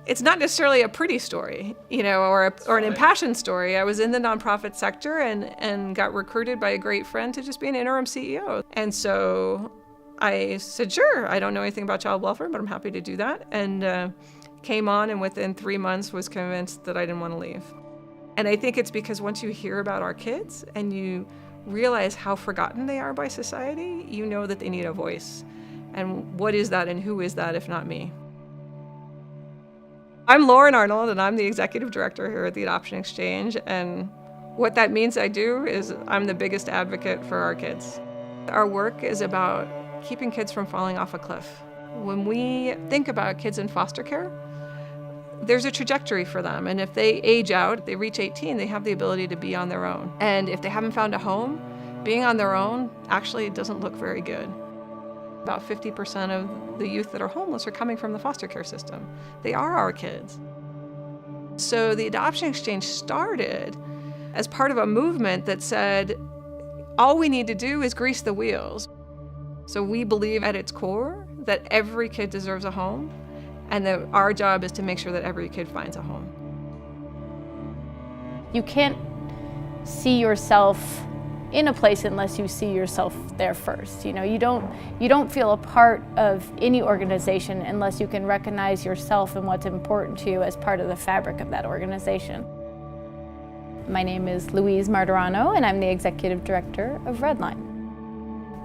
It's not necessarily a pretty story, or an impassioned story. I was in the nonprofit sector and got recruited by a great friend to just be an interim CEO. And so I said, sure, I don't know anything about child welfare, but I'm happy to do that. And came on, and within 3 months was convinced that I didn't want to leave. And I think it's because once you hear about our kids and you realize how forgotten they are by society, you know that they need a voice. And what is that, and who is that if not me? I'm Lauren Arnold, and I'm the executive director here at the Adoption Exchange. And what that means I do is I'm the biggest advocate for our kids. Our work is about keeping kids from falling off a cliff. When we think about kids in foster care, there's a trajectory for them. And if they age out, they reach 18, they have the ability to be on their own. And if they haven't found a home, being on their own actually doesn't look very good. About 50% of the youth that are homeless are coming from the foster care system. They are our kids. So the Adoption Exchange started as part of a movement that said, all we need to do is grease the wheels. So we believe at its core that every kid deserves a home, and that our job is to make sure that every kid finds a home. You can't see yourself in a place unless you see yourself there first. You don't feel a part of any organization unless you can recognize yourself and what's important to you as part of the fabric of that organization. My name is Louise Martorano, and I'm the executive director of Redline.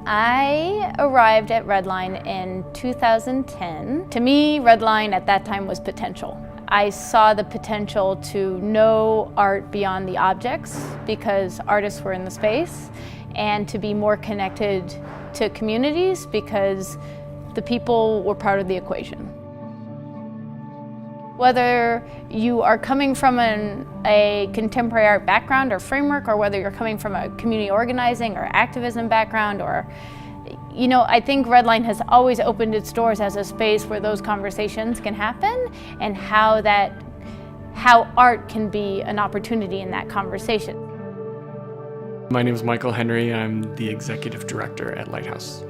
I arrived at Redline in 2010. To me, Redline at that time was potential. I saw the potential to know art beyond the objects because artists were in the space, and to be more connected to communities because the people were part of the equation. Whether you are coming from a contemporary art background or framework, or whether you're coming from a community organizing or activism background, or I think Redline has always opened its doors as a space where those conversations can happen, and how art can be an opportunity in that conversation. My name is Michael Henry, and I'm the executive director at Lighthouse.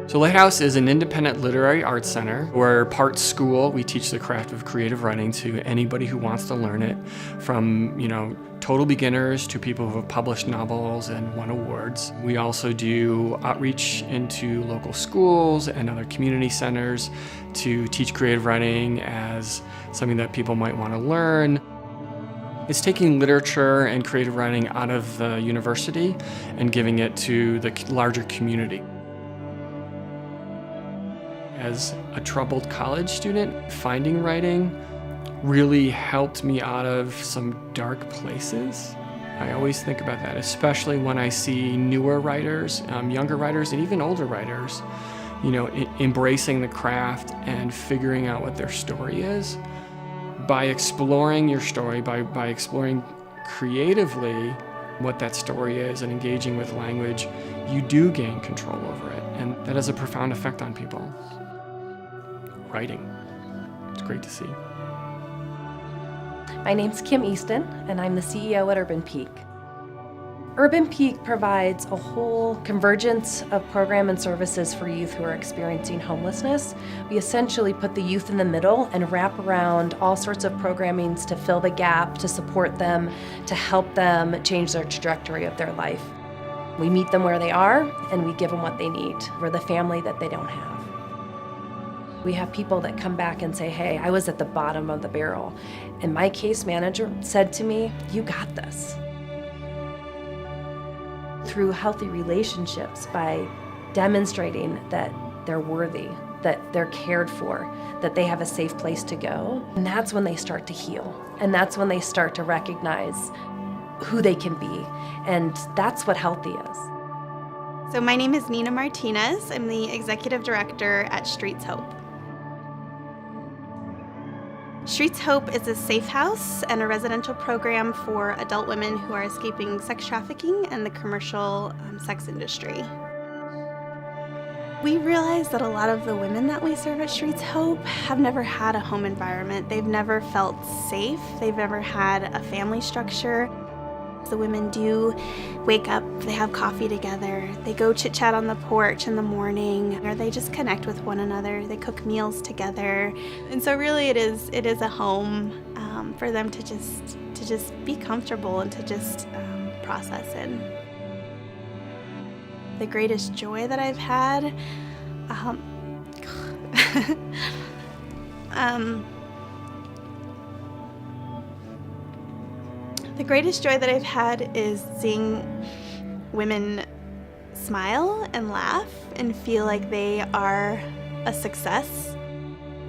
So Lighthouse is an independent literary arts center. We're part school. We teach the craft of creative writing to anybody who wants to learn it, from total beginners to people who have published novels and won awards. We also do outreach into local schools and other community centers to teach creative writing as something that people might want to learn. It's taking literature and creative writing out of the university and giving it to the larger community. As a troubled college student, finding writing really helped me out of some dark places. I always think about that, especially when I see newer writers, younger writers, and even older writers, embracing the craft and figuring out what their story is. By exploring your story, by exploring creatively what that story is and engaging with language, you do gain control over it. And that has a profound effect on people. Writing. It's great to see. My name's Kim Easton, and I'm the CEO at Urban Peak. Urban Peak provides a whole convergence of program and services for youth who are experiencing homelessness. We essentially put the youth in the middle and wrap around all sorts of programmings to fill the gap, to support them, to help them change their trajectory of their life. We meet them where they are, and we give them what they need. We're the family that they don't have. We have people that come back and say, hey, I was at the bottom of the barrel, and my case manager said to me, you got this. Through healthy relationships, by demonstrating that they're worthy, that they're cared for, that they have a safe place to go, and that's when they start to heal. And that's when they start to recognize who they can be. And that's what healthy is. So my name is Nina Martinez. I'm the executive director at Streets Hope. Streets Hope is a safe house and a residential program for adult women who are escaping sex trafficking and the commercial sex industry. We realize that a lot of the women that we serve at Streets Hope have never had a home environment. They've never felt safe. They've never had a family structure. The women do wake up, they have coffee together, they go chit-chat on the porch in the morning, or they just connect with one another, they cook meals together. And so really it is a home for them to just be comfortable and to just process in. The greatest joy that I've had, the greatest joy that I've had is seeing women smile and laugh and feel like they are a success.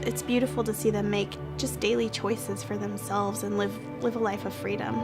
It's beautiful to see them make just daily choices for themselves and live a life of freedom.